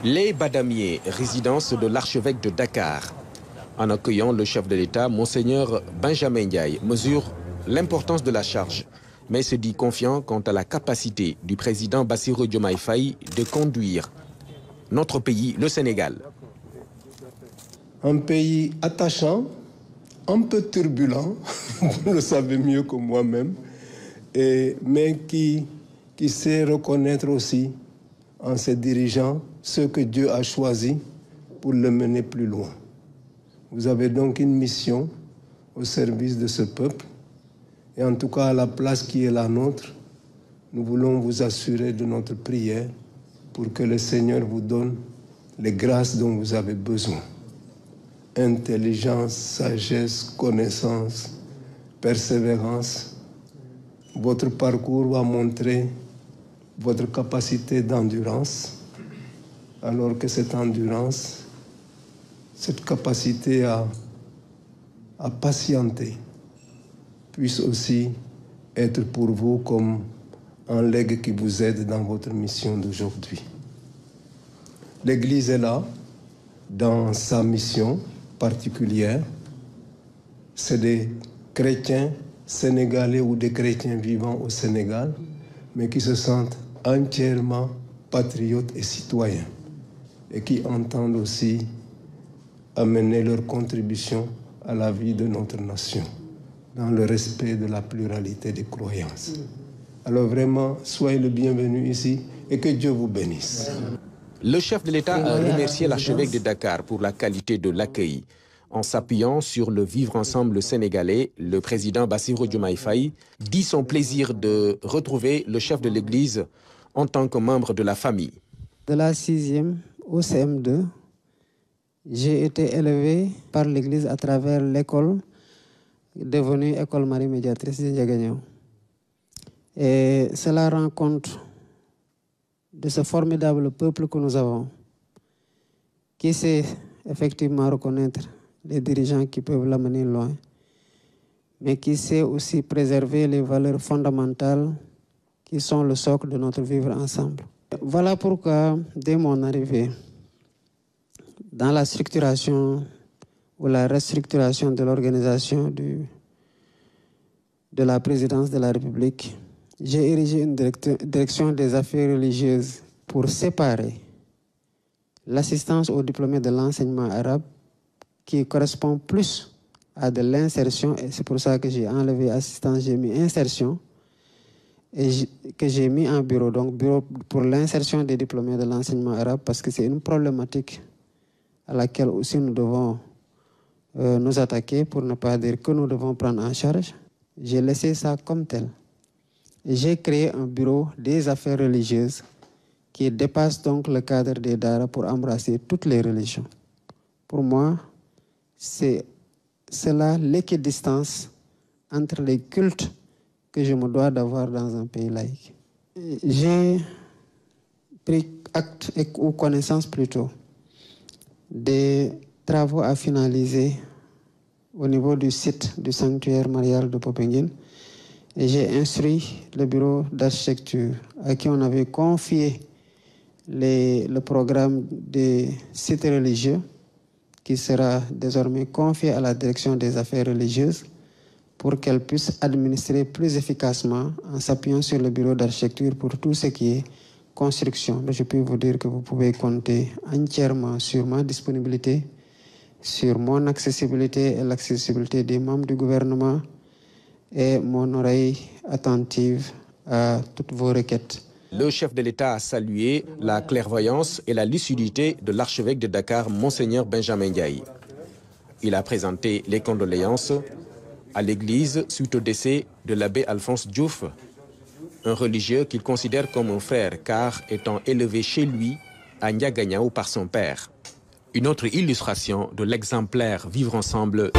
Les Badamiers, résidence de l'archevêque de Dakar. En accueillant le chef de l'État, Monseigneur Benjamin Ndiaye mesure l'importance de la charge, mais se dit confiant quant à la capacité du président Bassirou Diomaye Faye de conduire notre pays, le Sénégal. Un pays attachant, un peu turbulent, vous le savez mieux que moi-même, mais qui sait reconnaître aussi en ses dirigeants ce que Dieu a choisi pour le mener plus loin. Vous avez donc une mission au service de ce peuple, et en tout cas à la place qui est la nôtre, nous voulons vous assurer de notre prière pour que le Seigneur vous donne les grâces dont vous avez besoin. Intelligence, sagesse, connaissance, persévérance. Votre parcours va montrer votre capacité d'endurance, alors que cette endurance, cette capacité à patienter, puisse aussi être pour vous comme un legs qui vous aide dans votre mission d'aujourd'hui. L'Église est là, dans sa mission particulière. C'est des chrétiens sénégalais ou des chrétiens vivant au Sénégal, mais qui se sentent entièrement patriotes et citoyens, et qui entendent aussi amener leur contribution à la vie de notre nation, dans le respect de la pluralité des croyances. Alors vraiment, soyez le bienvenu ici et que Dieu vous bénisse. Le chef de l'État a remercié l'archevêque de Dakar pour la qualité de l'accueil. En s'appuyant sur le vivre ensemble sénégalais, le président Bassirou Diomaye Faye dit son plaisir de retrouver le chef de l'Église en tant que membre de la famille. De la 6e au CM2, j'ai été élevé par l'Église à travers l'école devenue École Marie Médiatrice de Ndiaganiao. Et cela rend compte de ce formidable peuple que nous avons, qui sait effectivement reconnaître les dirigeants qui peuvent l'amener loin, mais qui sait aussi préserver les valeurs fondamentales qui sont le socle de notre vivre ensemble. Voilà pourquoi, dès mon arrivée, dans la structuration ou la restructuration de l'organisation de la présidence de la République, j'ai érigé une direction des affaires religieuses pour séparer l'assistance aux diplômés de l'enseignement arabe qui correspond plus à de l'insertion, et c'est pour ça que j'ai enlevé assistance, j'ai mis insertion, et que j'ai mis en bureau, donc bureau pour l'insertion des diplômés de l'enseignement arabe, parce que c'est une problématique à laquelle aussi nous devons nous attaquer, pour ne pas dire que nous devons prendre en charge. J'ai laissé ça comme tel. J'ai créé un bureau des affaires religieuses qui dépasse donc le cadre des Dara pour embrasser toutes les religions. Pour moi, c'est cela l'équidistance entre les cultes que je me dois d'avoir dans un pays laïque. J'ai pris acte ou connaissance plutôt des travaux à finaliser au niveau du site du sanctuaire marial de Popenguine. Et j'ai instruit le bureau d'architecture à qui on avait confié le programme des sites religieux, qui sera désormais confié à la direction des affaires religieuses pour qu'elle puisse administrer plus efficacement en s'appuyant sur le bureau d'architecture pour tout ce qui est construction. Je peux vous dire que vous pouvez compter entièrement sur ma disponibilité, sur mon accessibilité et l'accessibilité des membres du gouvernement, et mon oreille attentive à toutes vos requêtes. Le chef de l'État a salué la clairvoyance et la lucidité de l'archevêque de Dakar, Monseigneur Benjamin Ndiaye. Il a présenté les condoléances à l'Église suite au décès de l'abbé Alphonse Diouf, un religieux qu'il considère comme un frère car étant élevé chez lui à Ndiaganiao par son père. Une autre illustration de l'exemplaire vivre ensemble